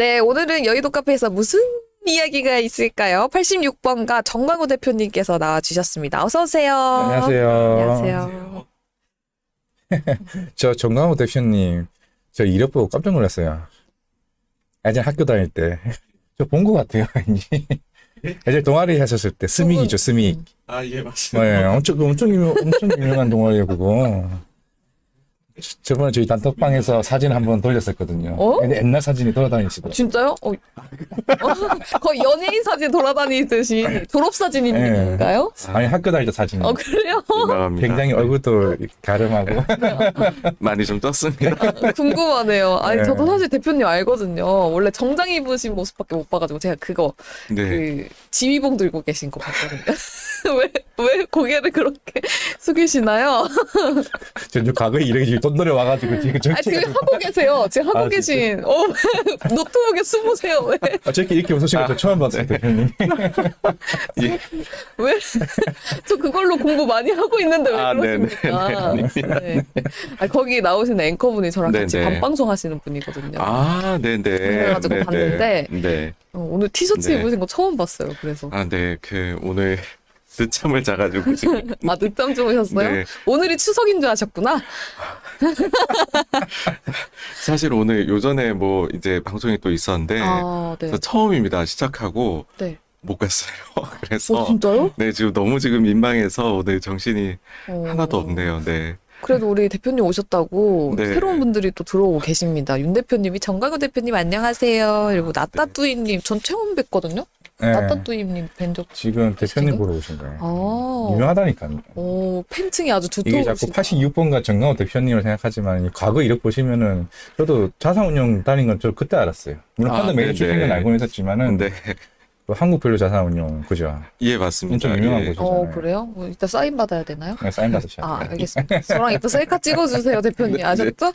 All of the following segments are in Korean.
네, 오늘은 여의도 카페에서 무슨 이야기가 있을까요? 86번가 정광우 대표님께서 나와주셨습니다. 어서 오세요. 안녕하세요. 안녕하세요. 저 정광호 대표님, 저 이력 보고 깜짝 놀랐어요. 예전에 학교 다닐 때. 저 본 것 같아요, 왠지. 예전에 동아리 하셨을 때, 스믹이죠, 스믹. 아, 예, 맞습니다. 네, 엄청 유명한 동아리예요, 그거. 저번에 저희 단톡방에서 사진 한번 돌렸었거든요. 어? 옛날 사진이 돌아다니시더라고요. 진짜요? 거의 연예인 사진 돌아다니듯이 졸업사진인가요? 아니, 학교 다닐 때 사진. 그래요? 민망합니다. 굉장히 얼굴도 가름하고. 많이 좀 떴습니다. 궁금하네요. 아니, 네. 저도 사실 대표님 알거든요. 원래 정장 입으신 모습밖에 못 봐가지고 제가 그거, 네. 지휘봉 들고 계신 거 봤거든요. 왜 고개를 그렇게 숙이시나요? 전주 과거에 이렇게 지금 돈 들여 와가지고 지금 아, 지금 하고 계세요. 지금 하고 아, 계신. 노트북에 숨으세요. 왜? 저렇게 이렇게 웃으시는 거 처음 봤어요, 대표님. 예. 왜? 저 그걸로 공부 많이 하고 있는데 왜 아, 그러십니까? 네. 아, 거기 나오시는 앵커분이 저랑 같이 네네. 밤방송 하시는 분이거든요. 아, 네네. 그래가지고 네네. 봤는데 네. 오늘 티셔츠 네. 입으신 거 처음 봤어요. 그래서. 아, 네. 오늘 늦잠을 자가지고 지금. 아, 늦잠 주무셨어요? 네. 오늘이 추석인 줄 아셨구나? 사실 오늘 요전에 뭐 이제 방송이 또 있었는데. 아, 네. 그래서 처음입니다. 시작하고 네. 못 갔어요. 그래서. 진짜요? 네, 지금 너무 지금 민망해서 오늘 정신이 어. 하나도 없네요. 네. 그래도 우리 대표님 오셨다고 네. 새로운 분들이 또 들어오고 계십니다. 윤 대표님이 정광우 대표님 안녕하세요. 그리고 네. 나따뚜이님 전 처음 뵀거든요. 네. 나따뚜이님 뵌 적. 지금 대표님 지금? 보러 오신 거예요. 아, 유명하다니까요. 오, 팬층이 아주 이게 자꾸 두터우시다. 86번가 정강호 대표님을 생각하지만 이 과거 이력 보시면은 저도 자산운용 다닌 건 저 그때 알았어요. 물론 아, 펀드 매일 네네. 출신은 건 알고 있었지만은 네. 그 한국별로 자산운용 그죠? 예, 맞습니다. 엄청 유명한 예. 곳이잖아요. 그래요? 뭐 이따 사인 받아야 되나요? 네, 사인 받으셔야 아, 돼요. 알겠습니다. 저랑 이따 셀카 찍어주세요, 대표님. 네, 아셨죠?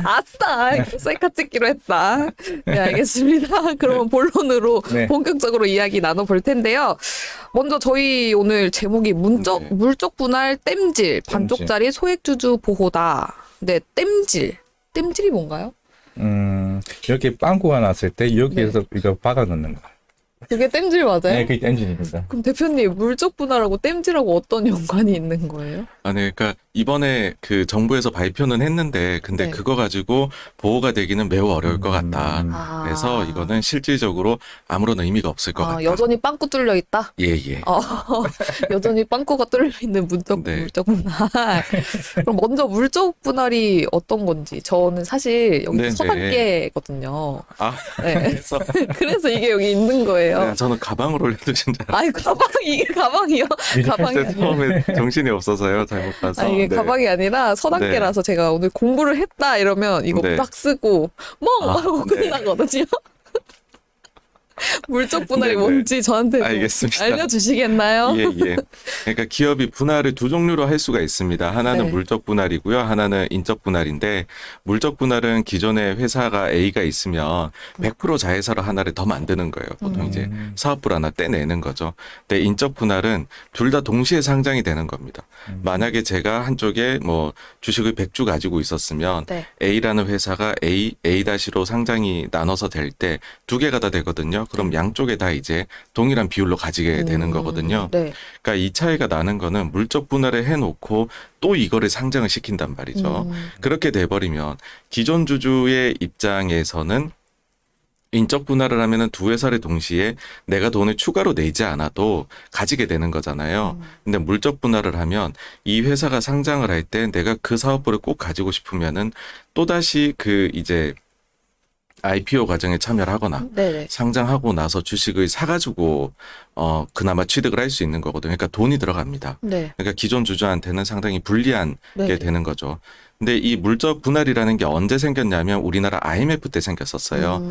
아싸! 이거 셀카 찍기로 했다. 네, 알겠습니다. 그러면 본론으로 네. 본격적으로 이야기 나눠볼 텐데요. 먼저 저희 오늘 제목이 네. 물적 분할 땜질, 반쪽짜리 소액주주 보호다. 네, 땜질. 땜질이 뭔가요? 이렇게 빵꾸가 났을 때 여기에서 이거 박아 넣는 거. 그게 땜질 맞아요? 네, 그게 엔진입니다. 그럼 대표님, 물적 분할하고 땜질하고 어떤 연관이 있는 거예요? 아, 네. 그러니까 이번에 그 정부에서 발표는 했는데 근데 네. 그거 가지고 보호가 되기는 매우 어려울 것 같다. 아. 그래서 이거는 실질적으로 아무런 의미가 없을 것 같다. 여전히 빵꾸 뚫려 있다? 예, 예. 여전히 빵꾸가 뚫려 있는 물적 네. 분할. 그럼 먼저 물적 분할이 어떤 건지. 저는 사실 여기 네, 서당계거든요. 아, 네. 그래서 그래서 이게 여기 있는 거예요. 네, 저는 가방을 올려두신 줄 알았어요. 아니, 이게 가방이요? 가방이 그때 아니라. 처음에 정신이 없어서요. 잘못 봐서. 이게 네. 가방이 아니라 서당계라서 제가 오늘 공부를 했다 이러면 이거 네. 딱 쓰고 멍! 아, 하고 네. 끝나거든요. 물적 분할이 네네. 뭔지 저한테 좀 알겠습니다. 알려주시겠나요? 예, 예. 그러니까 기업이 분할을 두 종류로 할 수가 있습니다. 하나는 네. 물적 분할이고요. 하나는 인적 분할인데 물적 분할은 기존에 회사가 A가 있으면 100% 자회사로 하나를 더 만드는 거예요. 보통 이제 사업부를 하나 떼내는 거죠. 근데 인적 분할은 둘 다 동시에 상장이 되는 겁니다. 만약에 제가 한쪽에 뭐 주식을 100주 가지고 있었으면 네. A라는 회사가 A-로 상장이 나눠서 될 때 두 개가 다 되거든요. 그럼 양쪽에 다 이제 동일한 비율로 가지게 되는 거거든요. 네. 그러니까 이 차이가 나는 거는 물적 분할을 해놓고 또 이거를 상장을 시킨단 말이죠. 그렇게 돼버리면 기존 주주의 입장에서는 인적 분할을 하면은 두 회사를 동시에 내가 돈을 추가로 내지 않아도 가지게 되는 거잖아요. 근데 물적 분할을 하면 이 회사가 상장을 할 때 내가 그 사업부를 꼭 가지고 싶으면은 또다시 그 이제 IPO 과정에 참여를 하거나 네네. 상장하고 나서 주식을 사가지고 그나마 취득을 할 수 있는 거거든요. 그러니까 돈이 들어갑니다. 네. 그러니까 기존 주주한테는 상당히 불리한 네. 게 되는 거죠. 근데 이 물적 분할이라는 게 언제 생겼냐면 우리나라 IMF 때 생겼었어요.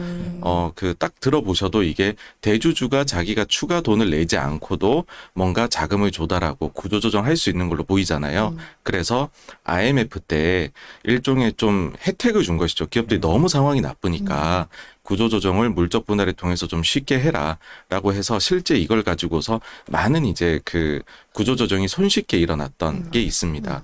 그 딱 들어보셔도 이게 대주주가 자기가 추가 돈을 내지 않고도 뭔가 자금을 조달하고 구조조정할 수 있는 걸로 보이잖아요. 그래서 IMF 때 일종의 좀 혜택을 준 것이죠. 기업들이 너무 상황이 나쁘니까 구조조정을 물적 분할을 통해서 좀 쉽게 해라라고 해서 실제 이걸 가지고서 많은 이제 그 구조조정이 손쉽게 일어났던 게 있습니다.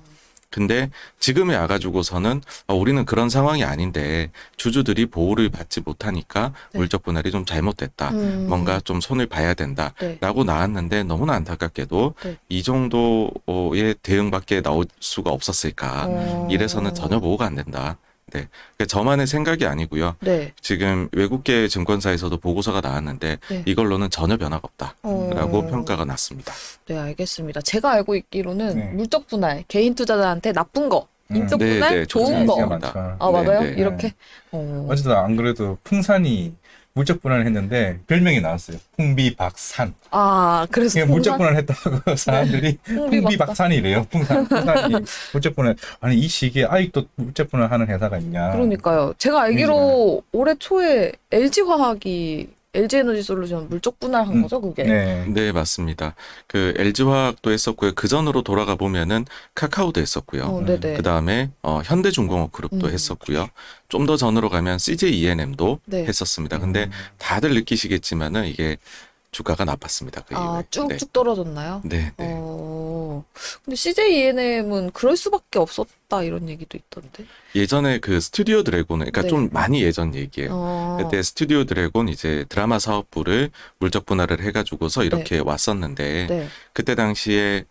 근데 지금에 와가지고서는 우리는 그런 상황이 아닌데 주주들이 보호를 받지 못하니까 네. 물적 분할이 좀 잘못됐다. 뭔가 좀 손을 봐야 된다라고 네. 나왔는데 너무나 안타깝게도 네. 이 정도의 대응밖에 나올 수가 없었을까. 이래서는 전혀 보호가 안 된다. 네, 그러니까 저만의 생각이 아니고요. 네. 지금 외국계 증권사에서도 보고서가 나왔는데 네. 이걸로는 전혀 변화가 없다라고 어. 평가가 났습니다. 네, 알겠습니다. 제가 알고 있기로는 네. 물적 분할, 개인 투자자한테 나쁜 거, 인적 네, 분할, 네, 좋은 좋은 거. 얘기가 아, 맞아요? 네, 네. 이렇게? 어쨌든 안 그래도 풍산이 물적 분할을 했는데 별명이 나왔어요. 풍비박산. 아, 그래서 그냥 물적 분할을 했다고 사람들이 풍비박산이래요. 풍산이 물적 분할. 아니 이 시기에 아직도 물적 분할하는 회사가 있냐. 그러니까요. 제가 알기로 올해 초에 LG화학이 LG에너지솔루션 물적 분할한 거죠, 그게? 네. 네, 맞습니다. 그 LG화학도 했었고요. 그 전으로 돌아가 보면은 카카오도 했었고요. 네네. 그 다음에 현대중공업 그룹도 했었고요. 좀 더 전으로 가면 CJ E&M도 네. 했었습니다. 근데 다들 느끼시겠지만은 이게 주가가 나빴습니다. 그 아, 이후에. 쭉쭉 떨어졌나요? 네, 네. 근데 CJ E&M은 그럴 수밖에 없었다 이런 얘기도 있던데. 예전에 그 스튜디오 드래곤은, 그러니까 네. 좀 많이 예전 얘기예요. 그때 스튜디오 드래곤 이제 드라마 사업부를 물적 분할을 해가지고서 이렇게 왔었는데 네. 그때 당시에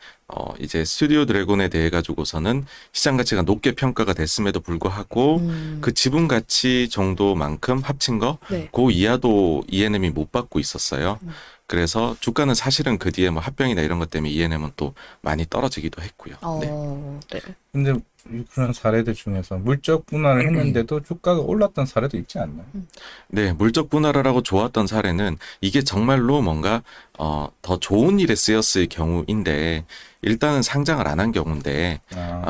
이제 스튜디오 드래곤에 대해 가지고서는 시장 가치가 높게 평가가 됐음에도 불구하고 그 지분 가치 정도만큼 합친 거, 네. 그 이하도 E&M이 못 받고 있었어요. 그래서 주가는 사실은 그 뒤에 뭐 합병이나 이런 것 때문에 E&M은 또 많이 떨어지기도 했고요. 네. 네. 근데 그런 사례들 중에서 물적 분할을 했는데도 주가가 올랐던 사례도 있지 않나요? 네, 물적 분할을 하고 좋았던 사례는 이게 정말로 뭔가 더 좋은 일에 쓰였을 경우인데 일단은 상장을 안 한 경우인데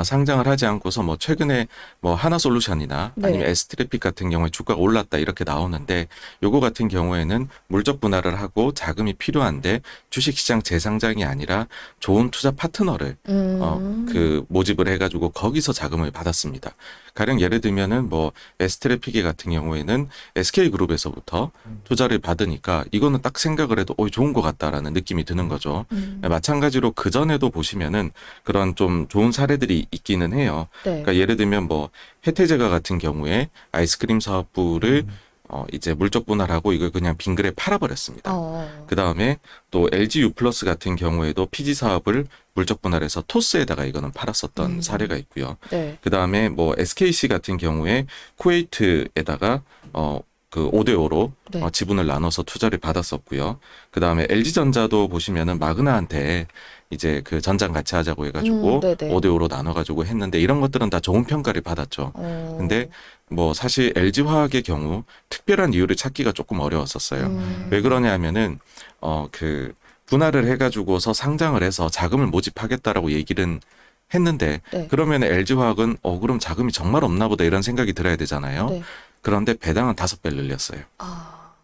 상장을 하지 않고서 뭐 최근에 뭐 하나솔루션이나 네. 아니면 에스트래픽 같은 경우에 주가가 올랐다 이렇게 나오는데 요거 같은 경우에는 물적 분할을 하고 자금이 필요한데 주식시장 재상장이 아니라 좋은 투자 파트너를 그 모집을 해가지고 거기서 자금을 받았습니다. 가령 예를 들면은 뭐 에스트래픽 같은 경우에는 SK그룹에서부터 투자를 받으니까 이거는 딱 생각을 해도 좋은 것 같다라는 느낌이 드는 거죠. 마찬가지로 그 전에도 보시면은 그런 좀 좋은 사례들이 있기는 해요. 네. 그러니까 예를 들면 뭐 해태제가 같은 경우에 아이스크림 사업부를 이제 물적 분할하고 이걸 그냥 빙그레 팔아버렸습니다. 그 다음에 또 LG U 플러스 같은 경우에도 피지 사업을 물적 분할해서 토스에다가 이거는 팔았었던 사례가 있고요. 네. 그 다음에 뭐 SKC 같은 경우에 쿠웨이트에다가 그 5대5로 네. 지분을 나눠서 투자를 받았었고요. 그 다음에 LG전자도 보시면은 마그나한테 이제 그 전장 같이 하자고 해가지고 네네. 5대5로 나눠가지고 했는데 이런 것들은 다 좋은 평가를 받았죠. 근데 뭐 사실 LG화학의 경우 특별한 이유를 찾기가 조금 어려웠었어요. 왜 그러냐 하면은 그 분할을 해가지고서 상장을 해서 자금을 모집하겠다라고 얘기는 했는데 네. 그러면 LG화학은 그럼 자금이 정말 없나 보다 이런 생각이 들어야 되잖아요. 네. 그런데 배당은 5배 늘렸어요. 아.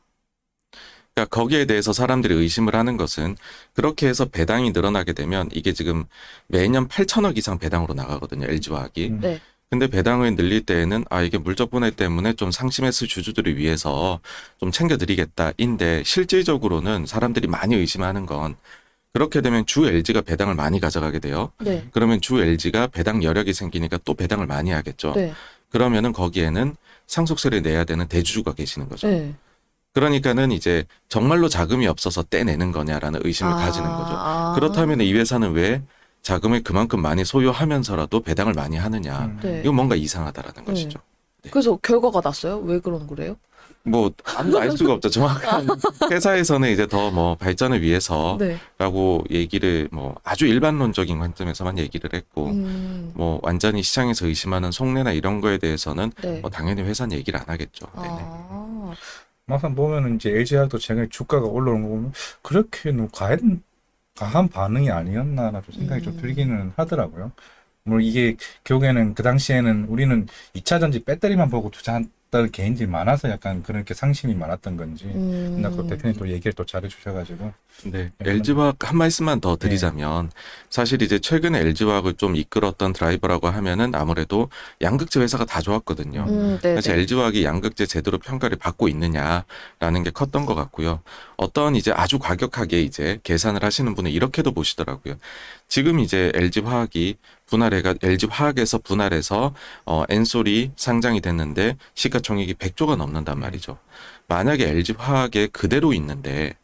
그러니까 거기에 대해서 사람들이 의심을 하는 것은 그렇게 해서 배당이 늘어나게 되면 이게 지금 매년 8천억 이상 배당으로 나가거든요. LG화학이. 네. 근데 배당을 늘릴 때에는 이게 물적 분할 때문에 좀 상심했을 주주들을 위해서 좀 챙겨드리겠다인데 실질적으로는 사람들이 많이 의심하는 건 그렇게 되면 주 LG가 배당을 많이 가져가게 돼요. 네. 그러면 주 LG가 배당 여력이 생기니까 또 배당을 많이 하겠죠. 네. 그러면은 거기에는 상속세를 내야 되는 대주주가 계시는 거죠. 네. 그러니까는 이제 정말로 자금이 없어서 떼내는 거냐라는 의심을 가지는 거죠. 그렇다면 이 회사는 왜 자금을 그만큼 많이 소유하면서라도 배당을 많이 하느냐. 네. 이건 뭔가 이상하다라는 것이죠. 그래서 결과가 났어요? 왜 그런 거래요? 뭐 아무도 알 수가 없죠. 정확한 회사에서는 이제 더 뭐 발전을 위해서라고 네. 얘기를 뭐 아주 일반론적인 관점에서만 얘기를 했고 뭐 완전히 시장에서 의심하는 속내나 이런 거에 대해서는 네. 뭐 당연히 회사는 얘기를 안 하겠죠. 네네. 막상 보면은 이제 LG화학도 최근에 주가가 올라오는 거 보면 그렇게 과한 반응이 아니었나라는 생각이 좀 들기는 하더라고요. 물론 이게 결국에는 그 당시에는 우리는 2차 전지 배터리만 보고 투자했던 개인들이 많아서 약간 그렇게 상심이 많았던 건지. 근데 그 대표님 또 얘기를 또 잘해주셔가지고. 네, LG화학 한 말씀만 더 드리자면 사실 이제 최근에 LG화학을 좀 이끌었던 드라이버라고 하면은 아무래도 양극재 회사가 다 좋았거든요. 네. 사실 LG화학이 양극재 제대로 평가를 받고 있느냐라는 게 컸던 것 같고요. 어떤 이제 아주 과격하게 이제 계산을 하시는 분은 이렇게도 보시더라고요. 지금 이제 LG 화학이 분할해가 LG 화학에서 분할해서 엔솔이 상장이 됐는데 시가총액이 100조가 넘는단 말이죠. 만약에 LG 화학에 그대로 있는데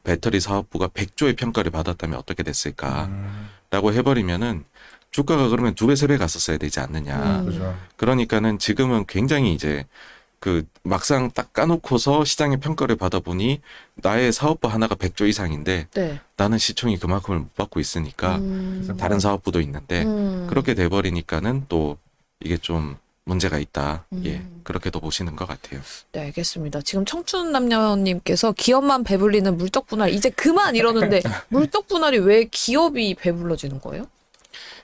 배터리 사업부가 100조의 평가를 받았다면 어떻게 됐을까라고 해버리면은 주가가 그러면 2배, 3배 갔었어야 되지 않느냐. 그죠. 그러니까는 지금은 굉장히 이제 그 막상 딱 까놓고서 시장의 평가를 받아보니 나의 사업부 하나가 100조 이상인데 네. 나는 시총이 그만큼을 못 받고 있으니까 다른 사업부도 있는데 그렇게 돼버리니까는 또 이게 좀 문제가 있다. 예, 그렇게도 보시는 것 같아요. 네, 알겠습니다. 지금 청춘 남녀님께서 기업만 배불리는 물적 분할 이제 그만 이러는데 물적 분할이 왜 기업이 배불러지는 거예요?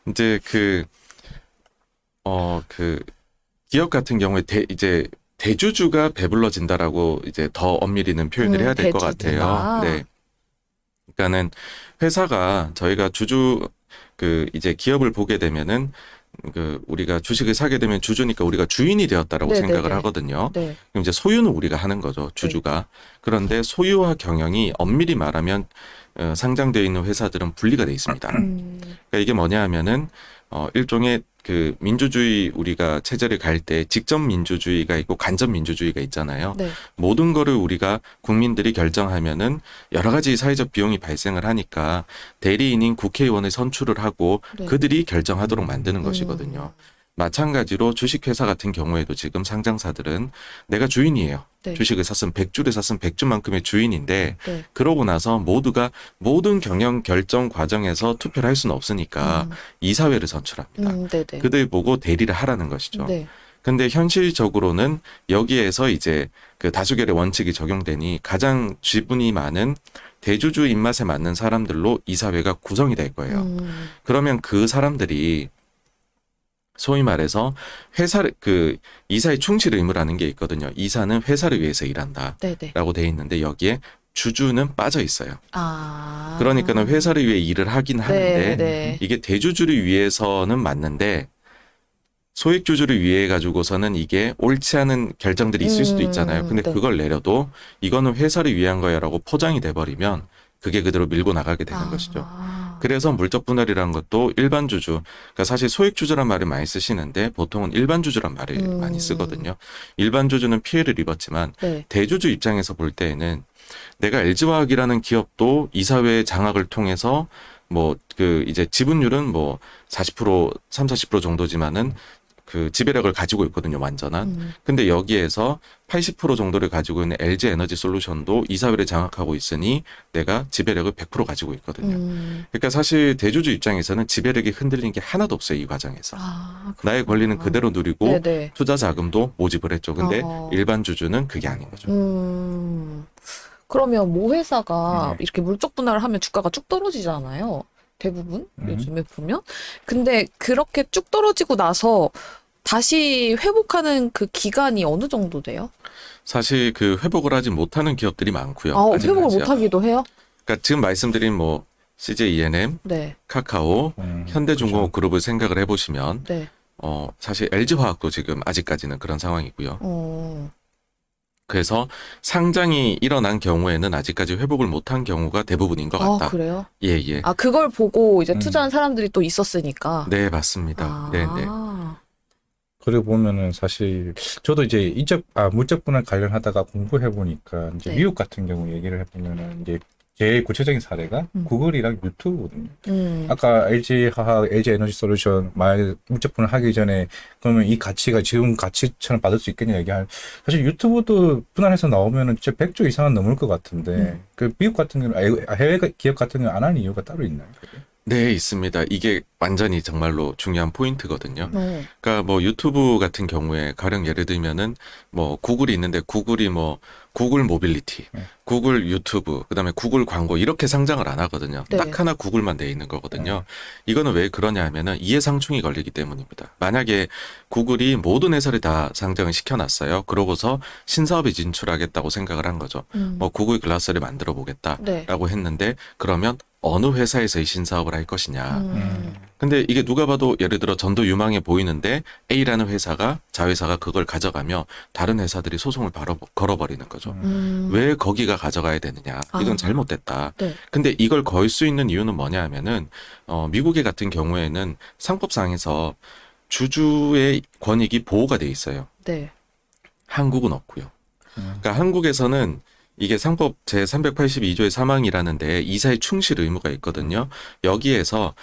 이제 그 기업 같은 경우에 이제 대주주가 배불러진다라고 이제 더 엄밀히는 표현을 해야 될 것 같아요. 대주주다. 네. 그러니까는 회사가 저희가 이제 기업을 보게 되면은 우리가 주식을 사게 되면 주주니까 우리가 주인이 되었다라고 네네네. 생각을 하거든요. 네. 그럼 이제 소유는 우리가 하는 거죠, 주주가. 그런데 소유와 경영이 엄밀히 말하면 상장되어 있는 회사들은 분리가 돼 있습니다. 그러니까 이게 뭐냐 하면은 일종의 그 민주주의 우리가 체제를 갈 때 직접 민주주의가 있고 간접 민주주의가 있잖아요. 네. 모든 거를 우리가 국민들이 결정하면은 여러 가지 사회적 비용이 발생을 하니까 대리인인 국회의원을 선출을 하고 네. 그들이 결정하도록 만드는 것이거든요. 마찬가지로 주식회사 같은 경우에도 지금 상장사들은 내가 주인이에요. 네. 주식을 샀으면 100주를 샀으면 100주만큼의 주인인데 네. 그러고 나서 모두가 모든 경영 결정 과정에서 투표를 할 수는 없으니까 이사회를 선출합니다. 네네. 그들 보고 대리를 하라는 것이죠. 네. 근데 현실적으로는 여기에서 이제 그 다수결의 원칙이 적용되니 가장 지분이 많은 대주주 입맛에 맞는 사람들로 이사회가 구성이 될 거예요. 그러면 그 사람들이 소위 말해서 회사를 이사의 충실 의무라는 게 있거든요. 이사는 회사를 위해서 일한다라고 네네. 돼 있는데 여기에 주주는 빠져 있어요. 아. 그러니까는 회사를 위해 일을 하긴 하는데 네. 이게 대주주를 위해서는 맞는데 소액주주를 위해 가지고서는 이게 옳지 않은 결정들이 있을 수도 있잖아요. 근데 네. 그걸 내려도 이거는 회사를 위한 거야라고 포장이 돼버리면 그게 그대로 밀고 나가게 되는 것이죠. 그래서 물적 분할이라는 것도 일반 주주, 그러니까 사실 소액 주주란 말을 많이 쓰시는데 보통은 일반 주주란 말을 많이 쓰거든요. 일반 주주는 피해를 입었지만 네. 대주주 입장에서 볼 때에는 내가 LG화학이라는 기업도 이사회 장악을 통해서 이제 지분율은 40%, 30-40% 정도지만은 그 지배력을 가지고 있거든요, 완전한. 근데 여기에서 80% 정도를 가지고 있는 LG 에너지 솔루션도 이사회를 장악하고 있으니 내가 지배력을 100% 가지고 있거든요. 그러니까 사실 대주주 입장에서는 지배력이 흔들린 게 하나도 없어요, 이 과정에서. 나의 권리는 그대로 누리고 네네. 투자 자금도 모집을 했죠. 근데 어. 일반 주주는 그게 아닌 거죠. 그러면 모 회사가 이렇게 물적 분할을 하면 주가가 쭉 떨어지잖아요. 대부분 요즘에 보면. 근데 그렇게 쭉 떨어지고 나서 다시 회복하는 그 기간이 어느 정도 돼요? 사실 그 회복을 하지 못하는 기업들이 많고요. 아, 아직 회복을 아직. 못하기도 해요? 그러니까 지금 말씀드린 CJ E&M, 네. 카카오, 현대중공업 그룹을 생각을 해보시면 네. 사실 LG화학도 지금 아직까지는 그런 상황이고요. 그래서 상장이 일어난 경우에는 아직까지 회복을 못한 경우가 대부분인 것 같다. 아, 그래요? 예, 예. 아, 그걸 보고 이제 투자한 사람들이 또 있었으니까. 네, 맞습니다. 네, 네. 그리고 보면은 사실 저도 이제 물적 분할 관련하다가 공부해 보니까 이제 네. 미국 같은 경우 얘기를 해보면은 이제 제일 구체적인 사례가 구글이랑 유튜브거든요. 아까 LG 화학, LG 에너지 솔루션 만약에 물적 분할 하기 전에 그러면 이 가치가 지금 가치처럼 받을 수 있겠냐 얘기할 사실 유튜브도 분할해서 나오면은 진짜 100조 이상은 넘을 것 같은데 그 미국 같은 경우는 해외 기업 같은 경우는 안 하는 이유가 따로 있나요? 네, 있습니다. 이게 완전히 정말로 중요한 포인트거든요. 그러니까 유튜브 같은 경우에 가령 예를 들면은 구글이 있는데 구글이 구글 모빌리티, 구글 유튜브, 그다음에 구글 광고 이렇게 상장을 안 하거든요. 네. 딱 하나 구글만 돼 있는 거거든요. 이거는 왜 그러냐 하면은 이해상충이 걸리기 때문입니다. 만약에 구글이 모든 회사를 다 상장을 시켜놨어요. 그러고서 신사업에 진출하겠다고 생각을 한 거죠. 구글 글라스를 만들어 보겠다라고 네. 했는데 그러면 어느 회사에서 이 신사업을 할 것이냐. 음. 근데 이게 누가 봐도 예를 들어 전도 유망해 보이는데 A라는 회사가 자회사가 그걸 가져가며 다른 회사들이 소송을 바로 걸어버리는 거죠. 왜 거기가 가져가야 되느냐. 이건 아. 잘못됐다. 네. 근데 이걸 걸 수 있는 이유는 뭐냐 하면은 미국의 같은 경우에는 상법상에서 주주의 권익이 보호가 돼 있어요. 네. 한국은 없고요. 그러니까 한국에서는 이게 상법 제382조의 3항이라는데 이사의 충실 의무가 있거든요. 여기에서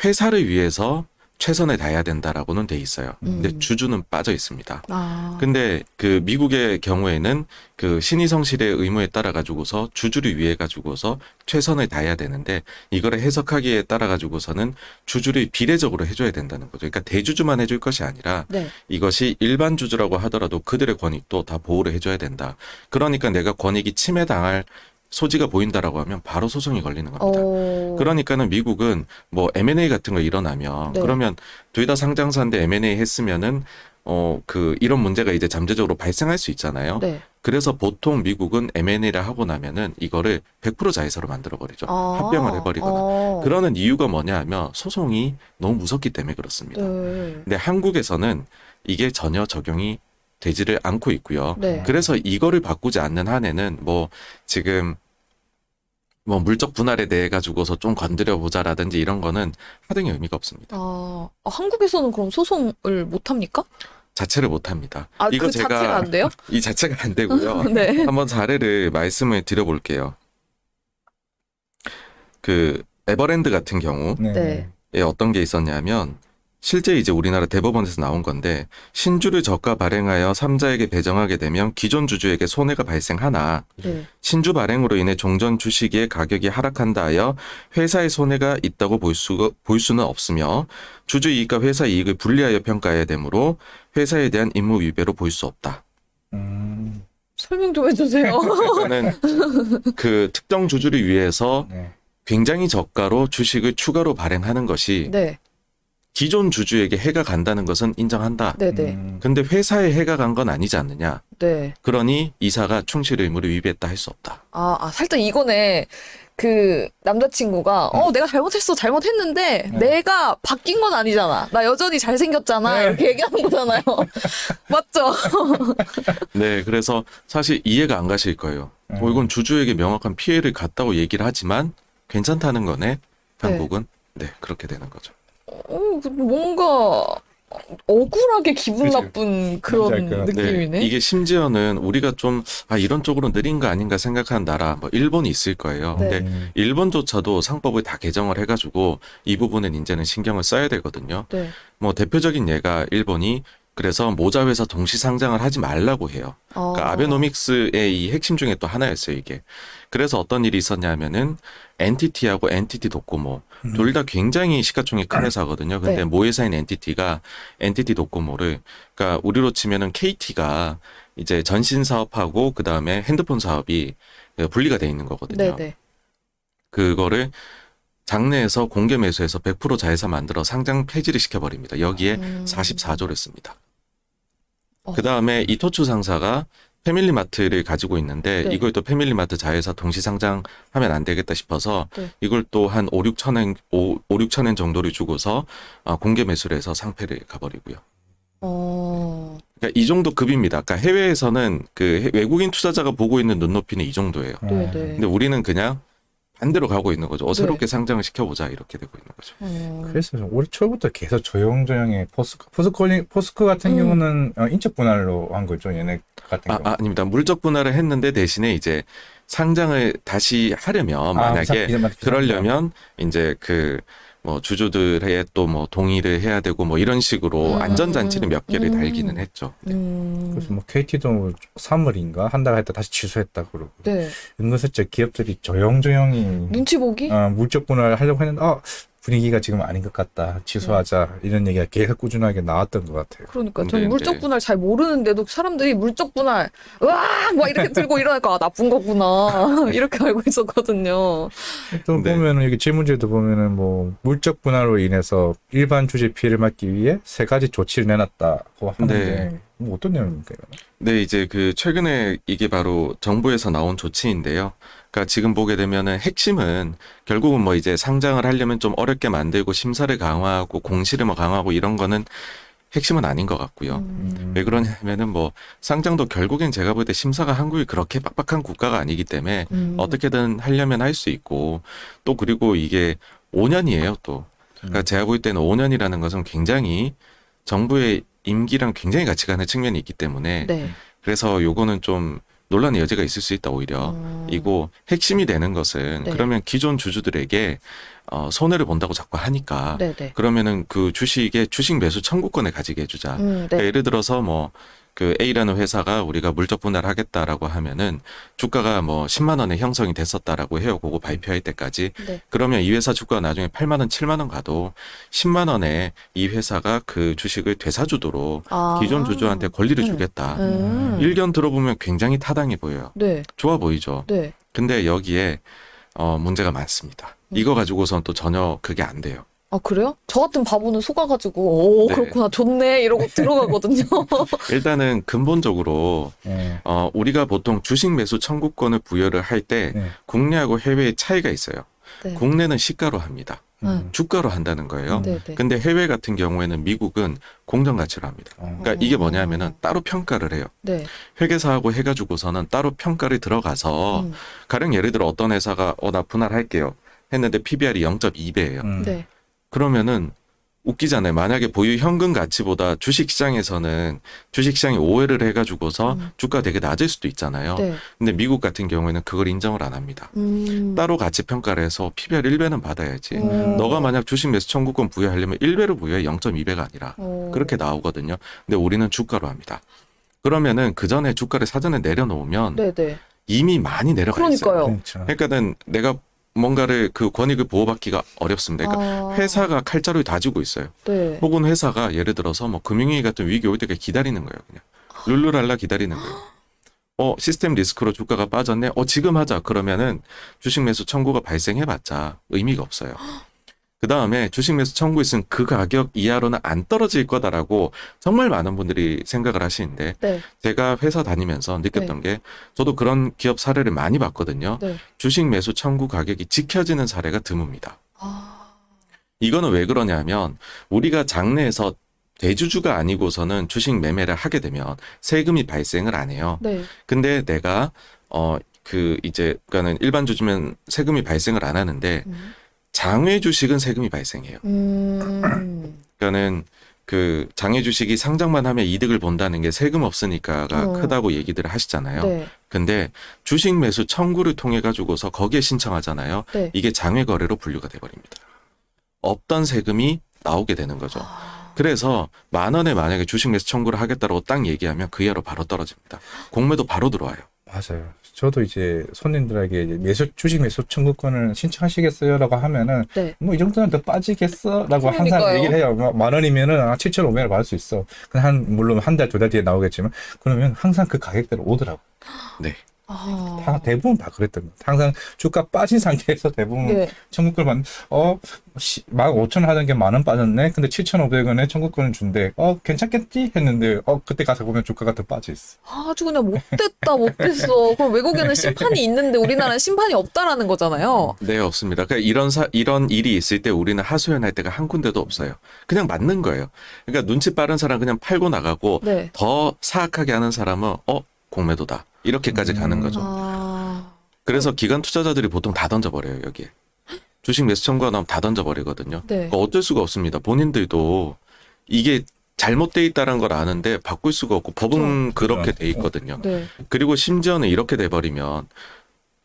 회사를 위해서 최선을 다해야 된다라고는 돼 있어요. 근데 주주는 빠져 있습니다. 아. 근데 그 미국의 경우에는 그 신의성실의 의무에 따라 가지고서 주주를 위해 가지고서 최선을 다해야 되는데 이거를 해석하기에 따라 가지고서는 주주를 비례적으로 해줘야 된다는 거죠. 그러니까 대주주만 해줄 것이 아니라 네. 이것이 일반 주주라고 하더라도 그들의 권익도 다 보호를 해줘야 된다. 그러니까 내가 권익이 침해당할 소지가 보인다라고 하면 바로 소송이 걸리는 겁니다. 그러니까는 미국은 뭐 M&A 같은 거 일어나면 네. 그러면 둘 다 상장사인데 M&A 했으면은 그 이런 문제가 이제 잠재적으로 발생할 수 있잖아요. 네. 그래서 보통 미국은 M&A를 하고 나면은 이거를 100% 자회사로 만들어 버리죠. 아. 합병을 해버리거나. 그러는 이유가 뭐냐 하면 소송이 너무 무섭기 때문에 그렇습니다. 네. 근데 한국에서는 이게 전혀 적용이 되지를 않고 있고요. 네. 그래서 이거를 바꾸지 않는 한에는 뭐 지금 뭐 물적 분할에 대해 가지고서 좀 건드려 보자라든지 이런 거는 하등의 의미가 없습니다. 한국에서는 그럼 소송을 못 합니까? 자체를 못 합니다. 아, 이거 그 자체가 안 돼요? 이 자체가 안 되고요. 네. 한번 사례를 말씀을 드려볼게요. 그 에버랜드 같은 경우에 네. 어떤 게 있었냐면 실제 이제 우리나라 대법원에서 나온 건데 신주를 저가 발행하여 3자에게 배정하게 되면 기존 주주에게 손해가 발생하나 네. 신주 발행으로 인해 종전 주식의 가격이 하락한다 하여 회사의 손해가 있다고 볼 수는 없으며 주주 이익과 회사 이익을 분리하여 평가해야 되므로 회사에 대한 임무 위배로 볼 수 없다. 설명 좀 해주세요. 그러니까는 그 특정 주주를 위해서 네. 굉장히 저가로 주식을 추가로 발행하는 것이 네. 기존 주주에게 해가 간다는 것은 인정한다. 네네. 근데 회사에 해가 간 건 아니지 않느냐. 네. 그러니 이사가 충실 의무를 위배했다 할 수 없다. 살짝 이거네. 그 남자친구가 내가 잘못했는데 네. 내가 바뀐 건 아니잖아. 나 여전히 잘생겼잖아. 네. 이렇게 얘기하는 거잖아요. 맞죠? 네, 그래서 사실 이해가 안 가실 거예요. 이건 주주에게 명확한 피해를 갔다고 얘기를 하지만 괜찮다는 거네. 결국은 네, 그렇게 되는 거죠. 뭔가 억울하게 기분 그치. 나쁜 그런 뭔지 알 것 같아. 느낌이네. 이게 심지어는 우리가 좀 이런 쪽으로 느린 거 아닌가 생각하는 나라 뭐 일본이 있을 거예요. 네. 근데 일본조차도 상법을 다 개정을 해가지고 이 부분은 이제는 신경을 써야 되거든요. 네. 뭐 대표적인 예가 일본이 그래서 모자 회사 동시 상장을 하지 말라고 해요. 그러니까 아베노믹스의 이 핵심 중에 또 하나였어요, 이게. 그래서 어떤 일이 있었냐면은 엔티티하고 엔티티 도코모 둘 다 굉장히 시가총액 큰 회사거든요. 근데 네. 모회사인 엔티티가 엔티티 도코모를 그러니까 우리로 치면은 KT가 이제 전신 사업하고 그다음에 핸드폰 사업이 분리가 돼 있는 거거든요. 네네. 그거를 장내에서 공개 매수해서 100% 자회사 만들어 상장 폐지를 시켜버립니다. 여기에 44조를 씁니다. 그 다음에 이토츠 상사가 패밀리마트를 가지고 있는데 네. 이걸 또 패밀리마트 자회사 동시 상장하면 안 되겠다 싶어서 네. 이걸 또 한 5,6천엔 정도를 주고서 공개 매수를 해서 상폐를 가버리고요. 그러니까 이 정도 급입니다. 그러니까 해외에서는 그 외국인 투자자가 보고 있는 눈높이는 이 정도예요. 네네. 근데 우리는 그냥 반대로 가고 있는 거죠. 새롭게 상장을 시켜보자 이렇게 되고 있는 거죠. 그래서 올 초부터 계속 조용조용히 포스코 같은 경우는 인적 분할로 한 거죠. 얘네 같은 경우. 아닙니다. 물적 분할을 했는데 대신에 이제 상장을 다시 하려면 만약에 그러려면 이제 그 뭐 주주들의 또 뭐 동의를 해야 되고 뭐 이런 식으로 안전장치를 몇 개를 달기는 했죠. 네. 그래서 뭐 KT도 3월인가 한다고 했다 다시 취소했다 그러고. 네. 은근슬쩍 기업들이 조용조용히 눈치 보기? 물적 분할 하려고 했는데 분위기가 지금 아닌 것 같다. 취소하자. 이런 얘기가 계속 꾸준하게 나왔던 것 같아요. 그러니까 네, 저는 네. 물적 분할 잘 모르는데도 사람들이 물적 분할 으악 막 이렇게 들고 일어나니까 나쁜 거구나 이렇게 알고 있었거든요. 또 네. 보면은 여기 질문지에도 보면은 뭐 물적 분할로 인해서 일반 주주 피해를 막기 위해 3가지 조치를 내놨다고 하는데 뭐 어떤 내용입니까? 네, 이제 그 최근에 이게 바로 정부에서 나온 조치인데요. 그러니까 지금 보게 되면은 핵심은 결국은 뭐 이제 상장을 하려면 좀 어렵게 만들고 심사를 강화하고 공시를 뭐 강화하고 이런 거는 핵심은 아닌 것 같고요. 왜 그러냐면은 뭐 상장도 결국엔 제가 볼 때 심사가 한국이 그렇게 빡빡한 국가가 아니기 때문에 어떻게든 하려면 할 수 있고 또 그리고 이게 5년이에요 또. 그러니까 제가 볼 때는 5년이라는 것은 굉장히 정부의 임기랑 굉장히 같이 가는 측면이 있기 때문에 네. 그래서 요거는 좀 논란의 여지가 있을 수 있다 오히려. 이고 핵심이 되는 것은 네. 그러면 기존 주주들에게 손해를 본다고 자꾸 하니까 네네. 그러면은 그 주식의 주식 매수 청구권을 가지게 해주자. 그러니까 네. 예를 들어서 뭐 그 A라는 회사가 우리가 물적 분할하겠다라고 하면은 주가가 뭐 10만 원에 형성이 됐었다라고 해요. 그거 발표할 때까지. 네. 그러면 이 회사 주가가 나중에 8만 원, 7만 원 가도 10만 원에 이 회사가 그 주식을 되사주도록 아. 기존 주주한테 권리를 주겠다. 일견 들어보면 굉장히 타당해 보여요. 네. 좋아 보이죠. 네. 근데 여기에 문제가 많습니다. 이거 가지고선 또 전혀 그게 안 돼요. 아, 그래요? 저 같은 바보는 속아가지고, 오, 네. 그렇구나, 좋네, 이러고 들어가거든요. 일단은 근본적으로 네. 우리가 보통 주식 매수 청구권을 부여를 할 때 네. 국내하고 해외의 차이가 있어요. 네. 국내는 시가로 합니다. 주가로 한다는 거예요. 네. 근데 해외 같은 경우에는 미국은 공정 가치로 합니다. 그러니까 이게 뭐냐면은 따로 평가를 해요. 네. 회계사하고 해가지고서는 따로 평가를 들어가서 가령 예를 들어 어떤 회사가 나 분할할게요 했는데 PBR이 0.2배예요. 네. 그러면은 웃기잖아요. 만약에 보유 현금 가치보다 주식시장에서는 주식시장이 오해를 해가지고서 주가 되게 낮을 수도 있잖아요. 네. 근데 미국 같은 경우에는 그걸 인정을 안 합니다. 따로 가치 평가를 해서 PBR 1배는 받아야지. 너가 만약 주식 매수 청구권 부여하려면 1배로 부여해 0.2배가 아니라 그렇게 나오거든요. 근데 우리는 주가로 합니다. 그러면은 그 전에 주가를 사전에 내려놓으면 네네. 이미 많이 내려가 있어요. 그러니까요. 그렇죠. 그러니까는 내가 뭔가를 그 권익을 보호받기가 어렵습니다. 그러니까 회사가 칼자루를 다지고 있어요. 네. 혹은 회사가 예를 들어서 뭐 금융위기 같은 위기 올 때까지 기다리는 거예요. 그냥 룰루랄라 기다리는 거예요. 시스템 리스크로 주가가 빠졌네. 지금 하자. 그러면은 주식 매수 청구가 발생해봤자 의미가 없어요. 그 다음에 주식 매수 청구했으면 그 가격 이하로는 안 떨어질 거다라고 정말 많은 분들이 생각을 하시는데 네. 제가 회사 다니면서 느꼈던 게 저도 그런 기업 사례를 많이 봤거든요. 네. 주식 매수 청구 가격이 지켜지는 사례가 드뭅니다. 아. 이거는 왜 그러냐면 우리가 장내에서 대주주가 아니고서는 주식 매매를 하게 되면 세금이 발생을 안 해요. 네. 근데 근데 내가 그러니까는 일반 주주면 세금이 발생을 안 하는데 장외 주식은 세금이 발생해요. 그러니까는 그 장외 주식이 상장만 하면 이득을 본다는 게 세금 없으니까가 크다고 얘기들을 하시잖아요. 네. 근데 주식 매수 청구를 통해 가지고서 거기에 신청하잖아요. 네. 이게 장외 거래로 분류가 돼 버립니다. 없던 세금이 나오게 되는 거죠. 그래서 10,000원에 만약에 주식 매수 청구를 하겠다고 딱 얘기하면 그 이하로 바로 떨어집니다. 공매도 바로 들어와요. 맞아요. 저도 이제 손님들에게 이제 주식 매수 청구권을 신청하시겠어요라고 하면은 네. 뭐 이 정도는 더 빠지겠어라고 항상 그러니까요. 얘기를 해요. 10,000원이면은 7,500원 받을 수 있어. 물론 한 달, 두 달 뒤에 나오겠지만 그러면 항상 그 가격대로 오더라고. 네. 다 대부분 다 그랬던 거예요. 항상 주가 빠진 상태에서 대부분 네. 청구권을 받는 15,000원 하던 게 10,000원 빠졌네. 근데 7,500원에 청구권을 준대. 괜찮겠지? 했는데 그때 가서 보면 주가가 더 빠져 있어. 아주 그냥 못됐다, 못됐어. 그럼 외국에는 심판이 있는데 우리나라는 심판이 없다라는 거잖아요. 네, 없습니다. 그러니까 이런 일이 있을 때 우리는 하소연할 데가 한 군데도 없어요. 그냥 맞는 거예요. 그러니까 눈치 빠른 사람 그냥 팔고 나가고 네. 더 사악하게 하는 사람은 공매도다. 이렇게까지 가는 거죠. 그래서 기관 투자자들이 보통 다 던져버려요, 여기에. 주식 매수 청구가 나오면 다 던져버리거든요. 네. 그러니까 어쩔 수가 없습니다. 본인들도 이게 잘못돼 있다는 걸 아는데 바꿀 수가 없고 법은 그렇게 돼 있거든요. 네. 그리고 심지어는 이렇게 돼버리면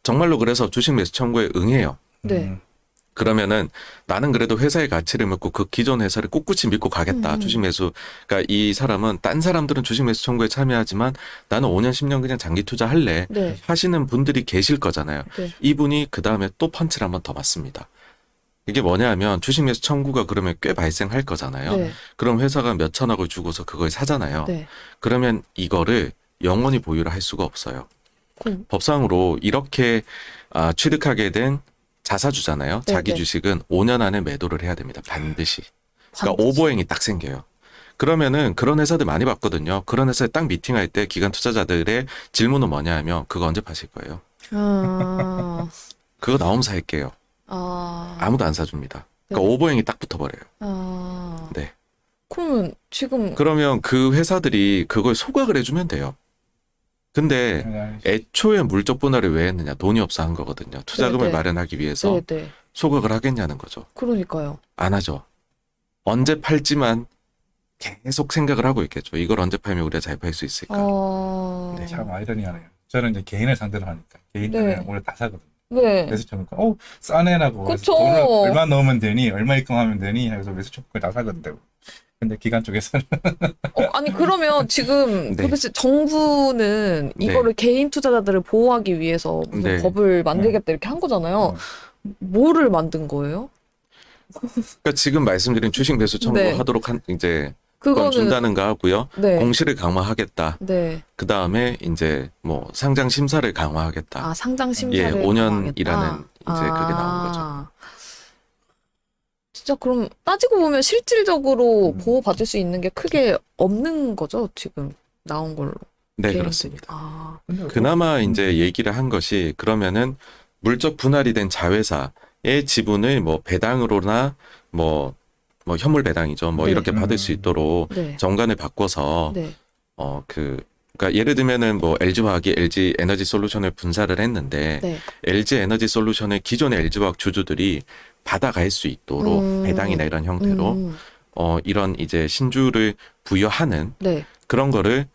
정말로 그래서 주식 매수 청구에 응해요. 네. 그러면은 나는 그래도 회사의 가치를 믿고 그 기존 회사를 꿋꿋이 믿고 가겠다. 주식 매수. 그러니까 이 사람은 딴 사람들은 주식 매수 청구에 참여하지만 나는 5년, 10년 그냥 장기 투자할래. 네. 하시는 분들이 계실 거잖아요. 네. 이분이 그 다음에 또 펀치를 한번 더 맞습니다. 이게 뭐냐 하면 주식 매수 청구가 그러면 꽤 발생할 거잖아요. 네. 그럼 회사가 몇 천억을 주고서 그걸 사잖아요. 네. 그러면 이거를 영원히 보유를 할 수가 없어요. 법상으로 이렇게 취득하게 된 자사주잖아요. 네, 자기 네. 주식은 5년 안에 매도를 해야 됩니다. 반드시. 그러니까 오버행이 딱 생겨요. 그러면은 그런 회사들 많이 봤거든요. 그런 회사에 딱 미팅할 때 기관 투자자들의 질문은 뭐냐 하면 그거 언제 파실 거예요? 아, 그거 나오면 살게요. 아, 아무도 안 사줍니다. 그러니까 네. 오버행이 딱 붙어버려요. 아. 네. 그러면 지금 그러면 그 회사들이 그걸 소각을 해주면 돼요. 근데 그냥 애초에 물적 분할을 왜 했느냐? 돈이 없어 한 거거든요. 투자금을 네, 네. 마련하기 위해서 네네. 소각을 하겠냐는 거죠. 그러니까요. 안 하죠. 언제 팔지만 계속 생각을 하고 있겠죠. 이걸 언제 팔면 우리가 잘 팔 수 있을까? 아, 참 아이러니하네요. 저는 이제 개인을 상대로 하니까 개인들은 네. 오늘 다 사거든요. 네. 매수청구가 싸네라고 해서 그쵸. 돈을 얼마 넣으면 되니 얼마 입금하면 되니 해서 매수청구를 다 사거든요. 근데 기관 쪽에서는 아니 그러면 지금 네. 도대체 정부는 이거를 개인 투자자들을 보호하기 위해서 무슨 네. 법을 만들겠다 이렇게 한 거잖아요. 뭐를 만든 거예요? 그러니까 지금 말씀드린 주식 매수 네. 청구하도록 이제 건 그거는 준다는가 하고요. 네. 공시를 강화하겠다. 네. 그 다음에 이제 뭐 상장 심사를 강화하겠다. 아, 상장 심사를 예, 5년이라는 강화하겠다. 이제 그게 나온 거죠. 아. 진짜 그럼 따지고 보면 실질적으로 음. 보호받을 수 있는 게 크게 없는 거죠, 지금 나온 걸로. 네, 개인들이. 그렇습니다. 아, 그나마 이제 얘기를 한 것이 그러면은 물적 분할이 된 자회사의 지분을 뭐 배당으로나 뭐 현물 배당이죠. 뭐 네. 이렇게 받을 수 있도록 네. 정관을 바꿔서 네. 그러니까 예를 들면은 뭐 LG화학이 LG 에너지 솔루션을 분사를 했는데 네. LG 에너지 솔루션을 기존의 LG화학 주주들이 받아갈 수 있도록 배당이나 이런 형태로 음. 이런 이제 신주를 부여하는 네. 그런 거를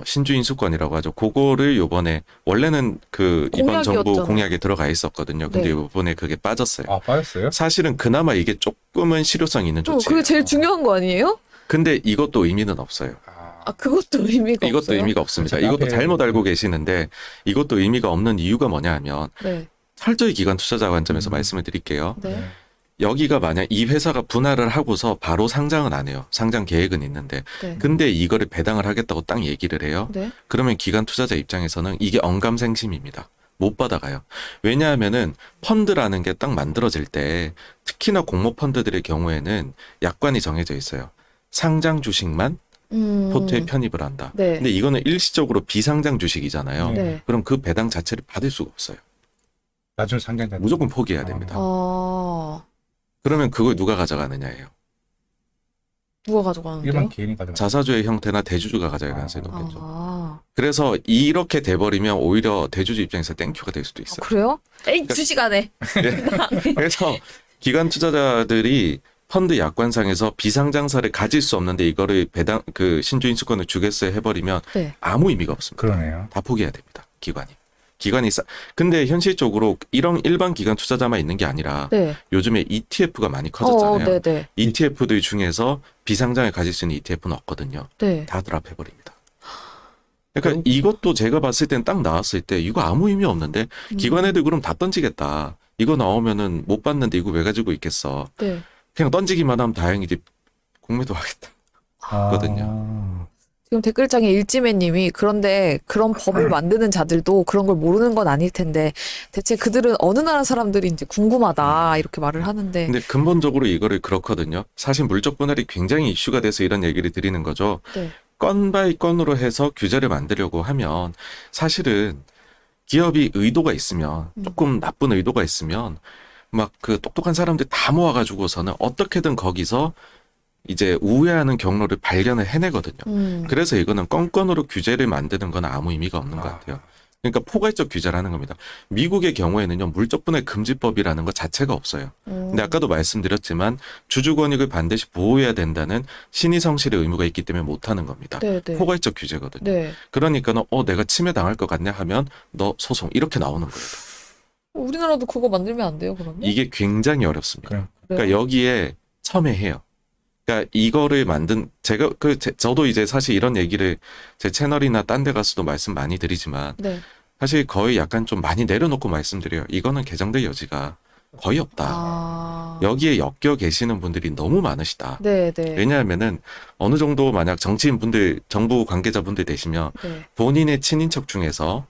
신주 인수권이라고 하죠. 그거를 요번에 원래는 그 이번 정부 공약이었잖아요. 공약에 들어가 있었거든요. 근데 네. 요번에 그게 빠졌어요. 아 빠졌어요? 사실은 그나마 이게 조금은 실효성 있는 조치예요. 그게 제일 중요한 거 아니에요? 근데 이것도 의미는 없어요. 아, 그것도 의미가 이것도 없어요? 의미가 없습니다. 그렇죠. 이것도 앞에 잘못 알고 계시는데 이것도 의미가 없는 이유가 뭐냐 하면 네. 철저히 기관 투자자 관점에서 말씀을 드릴게요. 네. 여기가 만약 이 회사가 분할을 하고서 바로 상장은 안 해요. 상장 계획은 있는데. 네. 근데 이거를 배당을 하겠다고 딱 얘기를 해요. 네. 그러면 기관 투자자 입장에서는 이게 언감생심입니다. 못 받아가요. 왜냐하면은 펀드라는 게 딱 만들어질 때 특히나 공모 펀드들의 경우에는 약관이 정해져 있어요. 상장 주식만 포트에 편입을 한다. 네. 근데 이거는 일시적으로 비상장 주식이잖아요. 네. 그럼 그 배당 자체를 받을 수가 없어요. 나중에 상장자 무조건 포기해야 됩니다. 아, 그러면 그걸 누가 가져가느냐예요. 누가 가져가는데요? 일반 개인이 가져가. 자사주의 형태나 대주주가 가져갈 가능성이 높겠죠. 아, 그래서 이렇게 돼버리면 오히려 대주주 입장에서 땡큐가 될 수도 있어요. 그래요? 에이, 그러니까 2시간에. 그래서 기관 투자자들이 펀드 약관상에서 비상장사를 가질 수 없는데 이거를 배당 그 신주인수권을 주겠어요 해버리면 네. 아무 의미가 없습니다. 그러네요. 다 포기해야 됩니다. 기관이 근데 현실적으로 이런 일반 기관 투자자만 있는 게 아니라 네. 요즘에 ETF가 많이 커졌잖아요. 네네. ETF들 중에서 비상장을 가질 수 있는 ETF는 없거든요. 네. 다 드랍해버립니다. 그러니까 이것도 제가 봤을 땐 딱 나왔을 때 이거 아무 의미 없는데 기관 애들 그럼 다 던지겠다. 이거 나오면은 못 받는데 이거 왜 가지고 있겠어. 네. 그냥 던지기만 하면 다행이지 공매도 하겠다. 거든요. 지금 댓글창에 일지매님이 그런데 그런 법을 만드는 자들도 그런 걸 모르는 건 아닐 텐데 대체 그들은 어느 나라 사람들인지 궁금하다 이렇게 말을 하는데 근데 근본적으로 이거를 그렇거든요. 사실 물적 분할이 굉장히 이슈가 돼서 이런 얘기를 드리는 거죠. 네. 건 바이 건으로 해서 규제를 만들려고 하면 사실은 기업이 의도가 있으면 조금 나쁜 의도가 있으면 막 그 똑똑한 사람들 다 모아가지고서는 어떻게든 거기서 이제 우회하는 경로를 발견을 해내거든요. 그래서 이거는 건건으로 규제를 만드는 건 아무 의미가 없는 것 같아요. 그러니까 포괄적 규제라는 겁니다. 미국의 경우에는요, 물적 분할 금지법이라는 것 자체가 없어요. 근데 아까도 말씀드렸지만 주주 권익을 반드시 보호해야 된다는 신의 성실의 의무가 있기 때문에 못하는 겁니다. 네, 네. 포괄적 규제거든요. 네. 그러니까는 내가 침해 당할 것 같냐 하면 너 소송 이렇게 나오는 거예요. 우리나라도 그거 만들면 안 돼요, 그러면? 이게 굉장히 어렵습니다. 그럼 그러니까 여기에 첨예해요. 그러니까 이거를 만든 저도 이제 사실 이런 얘기를 제 채널이나 딴 데 가서도 말씀 많이 드리지만 네. 사실 거의 약간 좀 많이 내려놓고 말씀드려요. 이거는 개정될 여지가 거의 없다. 아. 여기에 엮여 계시는 분들이 너무 많으시다. 네, 네. 왜냐하면은 어느 정도 만약 정치인분들, 정부 관계자분들 되시면 네. 본인의 친인척 중에서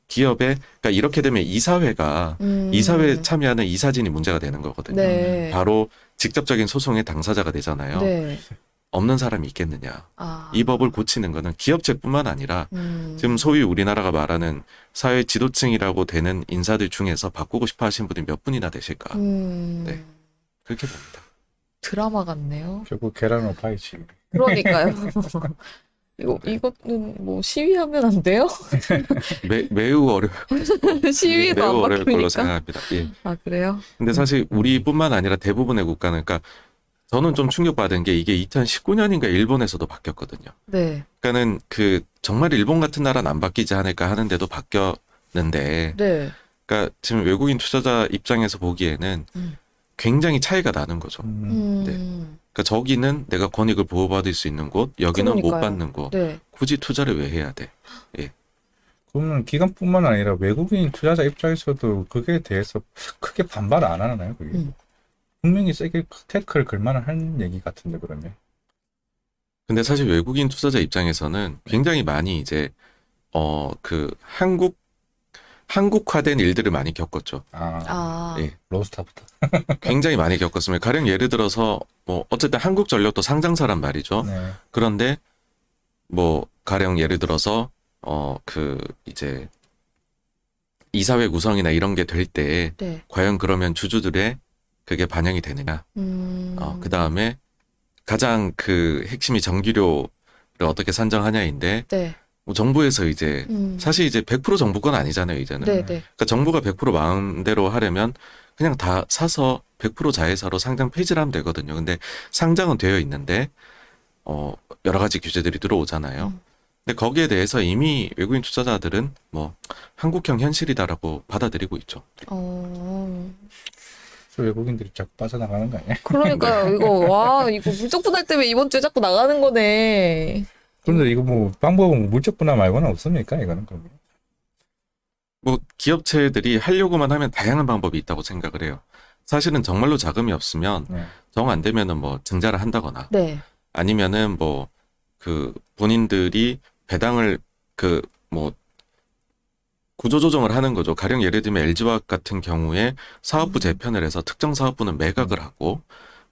기업에 그러니까 이렇게 되면 이사회가 이사회에 참여하는 이사진이 문제가 되는 거거든요. 네. 바로 직접적인 소송의 당사자가 되잖아요. 네. 없는 사람이 있겠느냐. 아. 이 법을 고치는 거는 기업체뿐만 아니라 음. 지금 소위 우리나라가 말하는 사회 지도층이라고 되는 인사들 중에서 바꾸고 싶어 하신 분이 몇 분이나 되실까. 네. 그렇게 봅니다. 드라마 같네요. 결국 계란으로 파이지. 그러니까요. 이거는 뭐 시위하면 안 돼요? 매우 어려울 시위도 매우 안 어려울 걸로 바뀌니까. 생각합니다. 예. 아, 그래요? 근데 사실 우리뿐만 아니라 대부분의 국가는 그러니까 저는 좀 충격받은 게 이게 2019년인가 일본에서도 바뀌었거든요. 네. 그러니까는 그 정말 일본 같은 나라는 안 바뀌지 않을까 하는데도 바뀌었는데 네. 그러니까 지금 외국인 투자자 입장에서 보기에는 음. 굉장히 차이가 나는 거죠. 음. 그러니까 저기는 내가 권익을 보호받을 수 있는 곳, 여기는 못 그러니까요. 받는 곳. 네. 굳이 투자를 왜 해야 돼? 그러면 기관뿐만 아니라 외국인 투자자 입장에서도 그게 대해서 크게 반발 안 하나요? 그게 분명히 세게 태클을 걸만한 한 얘기 같은데 그러면. 근데 사실 외국인 투자자 입장에서는 굉장히 많이 이제 그 한국화된 일들을 많이 겪었죠. 아. 예. 로스타부터. 굉장히 많이 겪었습니다. 가령 예를 들어서 뭐 어쨌든 한국전력도 상장사란 말이죠. 네. 그런데 뭐 가령 예를 들어서 그 이제 이사회 구성이나 이런 게 될 때 네. 과연 그러면 주주들의 그게 반영이 되느냐. 그 다음에 가장 그 핵심이 전기료를 어떻게 산정하냐인데 네. 뭐 정부에서 이제 사실 이제 100% 정부 건 아니잖아요, 이제는. 네, 네. 그러니까 정부가 100% 마음대로 하려면 그냥 다 사서 100% 자회사로 상장 폐지를 하면 되거든요. 근데 상장은 되어 있는데 여러 가지 규제들이 들어오잖아요. 근데 거기에 대해서 이미 외국인 투자자들은 뭐 한국형 현실이다라고 받아들이고 있죠. 외국인들이 자꾸 빠져나가는 거 아니야? 그러니까요. 이거 물적 분할 때문에 이번 주에 자꾸 나가는 거네. 그런데 이거 뭐 방법은 물적 분할 말고는 없습니까? 이거는 그러면. 뭐 기업체들이 하려고만 하면 다양한 방법이 있다고 생각을 해요. 사실은 정말로 자금이 없으면 네. 정 안 되면은 뭐 증자를 한다거나 네. 아니면은 뭐 그 본인들이 배당을 그 뭐 구조조정을 하는 거죠. 가령 예를 들면 LG화학 같은 경우에 사업부 재편을 해서 특정 사업부는 매각을 하고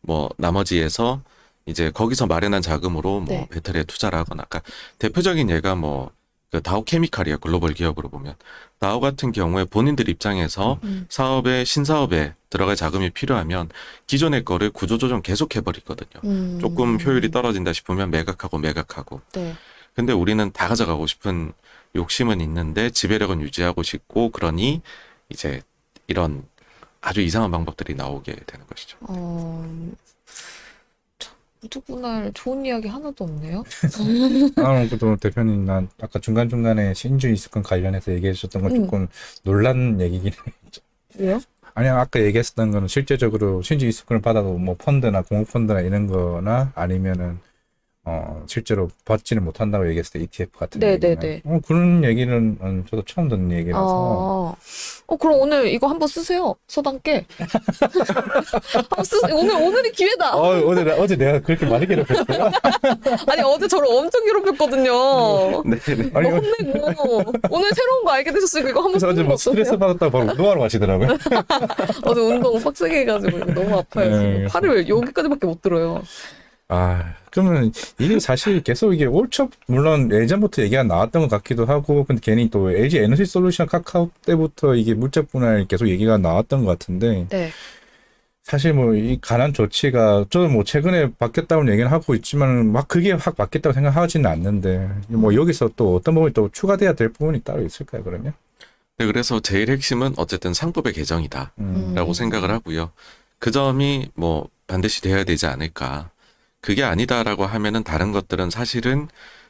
뭐 나머지에서 이제 거기서 마련한 자금으로 뭐 네. 배터리에 투자를 하거나 그러니까 대표적인 예가 뭐 그 다우 케미칼이에요. 글로벌 기업으로 보면. 다우 같은 경우에 본인들 입장에서 사업에 신사업에 들어갈 자금이 필요하면 기존의 거를 구조조정 계속 해버리거든요. 조금 효율이 떨어진다 싶으면 매각하고 네. 근데 우리는 다 가져가고 싶은 욕심은 있는데 지배력은 유지하고 싶고 그러니 이제 이런 아주 이상한 방법들이 나오게 되는 것이죠. 물적 분할 좋은 이야기 하나도 없네요. 그래도 대표님 난 아까 중간중간에 신주 이수권 관련해서 얘기해 주셨던 건 조금 놀란 얘기긴 해요. 왜요? 아니 아까 얘기했었던 거는 실제적으로 신주 이수권을 받아도 뭐 펀드나 공募펀드나 이런 거나 아니면은 실제로 받지는 못한다고 얘기했을 때 ETF 같은 네네네. 얘기는 그런 얘기는 저도 처음 듣는 얘기라서 그럼 오늘 이거 한번 쓰세요. 서당께. 한번 쓰세요. 오늘이 기회다. 어제 내가 그렇게 많이 괴롭혔어요. 아니, 어제 저를 엄청 괴롭혔거든요. 네. 아니 혼내고. 오늘 새로운 거 알게 되셨으니까 이거 한번 그래서 어제 쓰는 거 뭐 어떠세요? 스트레스 받았다고 바로 운동하러 가시더라고요. 어제 운동 빡세게 해가지고 이거 너무 아파요. 지금. 네. 팔을 여기까지밖에 못 들어요. 그러면 이게 사실 계속 이게 물론 예전부터 얘기가 나왔던 것 같기도 하고, 근데 괜히 또 LG 에너지 솔루션 카카오 때부터 이게 물적 분할 계속 얘기가 나왔던 것 같은데, 네. 사실 뭐 이 관한 조치가 저는 뭐 최근에 바뀌었다고 얘기는 하고 있지만 막 그게 확 바뀌었다고 생각하지는 않는데, 뭐 여기서 또 어떤 부분이 또 추가돼야 될 부분이 따로 있을까요, 그러면? 네, 그래서 제일 핵심은 어쨌든 상법의 개정이다라고 생각을 하고요. 그 점이 뭐 반드시 돼야 되지 않을까. 그게 아니다라고 하면은 다른 것들은 사실은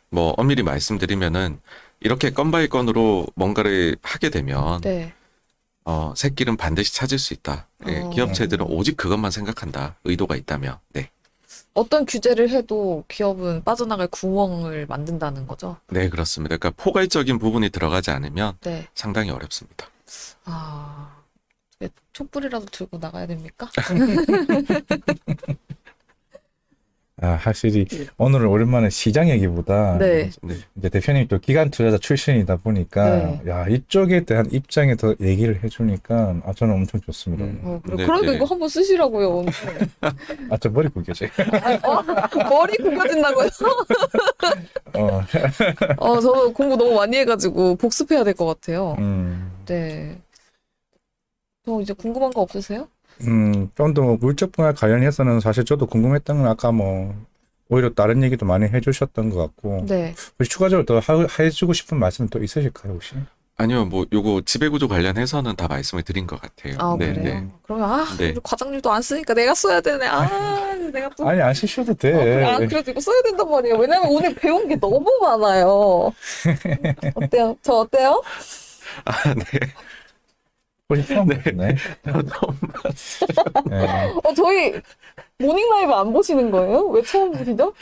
뭐 엄밀히 말씀드리면은 이렇게 건 바이 건으로 뭔가를 하게 되면 네. 새끼는 반드시 찾을 수 있다. 예, 기업체들은 오직 그것만 생각한다. 의도가 있다면. 네. 어떤 규제를 해도 기업은 빠져나갈 구멍을 만든다는 거죠. 네, 그렇습니다. 그러니까 포괄적인 부분이 들어가지 않으면 네. 상당히 어렵습니다. 왜 촛불이라도 들고 나가야 됩니까? 확실히 오늘은 오랜만에 시장 얘기보다 네. 네. 이제 대표님이 또 기관 투자자 출신이다 보니까 네. 야 이쪽에 대한 입장에 더 얘기를 해주니까 저는 엄청 좋습니다. 그래. 네, 그러니까 네. 이거 한번 쓰시라고요, 오늘. 저 머리 구겨져. 머리 굽어진다고요? 저도 공부 너무 많이 해가지고 복습해야 될 것 같아요. 네. 저 이제 궁금한 거 없으세요? 좀 더 물적 분야 관련해서는 사실 저도 궁금했던 건 아까 뭐 오히려 다른 얘기도 많이 해주셨던 것 같고 네. 혹시 추가적으로 더 해주고 싶은 말씀 또 있으실까요 혹시? 아니요, 뭐 요거 지배구조 관련해서는 다 말씀을 드린 것 같아요. 아, 네, 그래요? 네. 그러면, 네. 우리 과장님도 안 쓰니까 내가 써야 되네. 내가 또. 아니 안 쓰셔도 돼. 그래도 이거 써야 된단 말이에요. 왜냐면 오늘 배운 게 너무 많아요. 어때요? 저 어때요? 아, 네. 혹시 처음 보셨네. 네. 저희 모닝 라이브 안 보시는 거예요? 왜 처음 보시죠?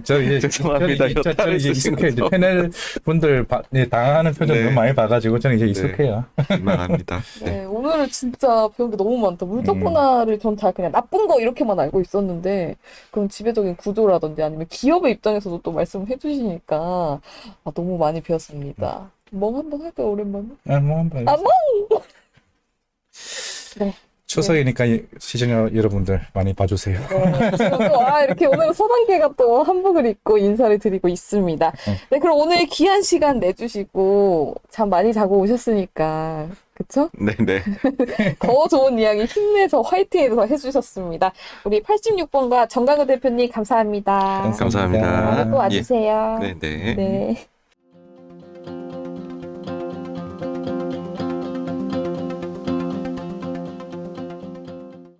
저 이제 죄송합니다. 저는 여타를 이제 쓰신 익숙해요. 이제 거죠? 패널 분들 당하는 표정 네. 너무 많이 봐가지고 저는 이제 익숙해요. 민망합니다. 네. 네, 오늘은 진짜 배운 게 너무 많다. 물적 분할을 전 잘 그냥 나쁜 거 이렇게만 알고 있었는데, 그럼 지배적인 구조라든지 아니면 기업의 입장에서도 또 말씀을 해주시니까, 너무 많이 배웠습니다. 뭐 한번 할까요, 오랜만에? 뭐 한번. 네. 추석이니까 시청자 여러분들 많이 봐주세요. 네, 지금 또, 이렇게 오늘 서단계가 또 한복을 입고 인사를 드리고 있습니다. 네, 그럼 오늘 귀한 시간 내주시고, 잠 많이 자고 오셨으니까, 그쵸? 네, 네. 더 좋은 이야기 힘내서 화이팅해서 해주셨습니다. 우리 86번과 정강우 대표님 감사합니다. 감사합니다. 다음에 또 예. 와주세요. 네, 네. 네.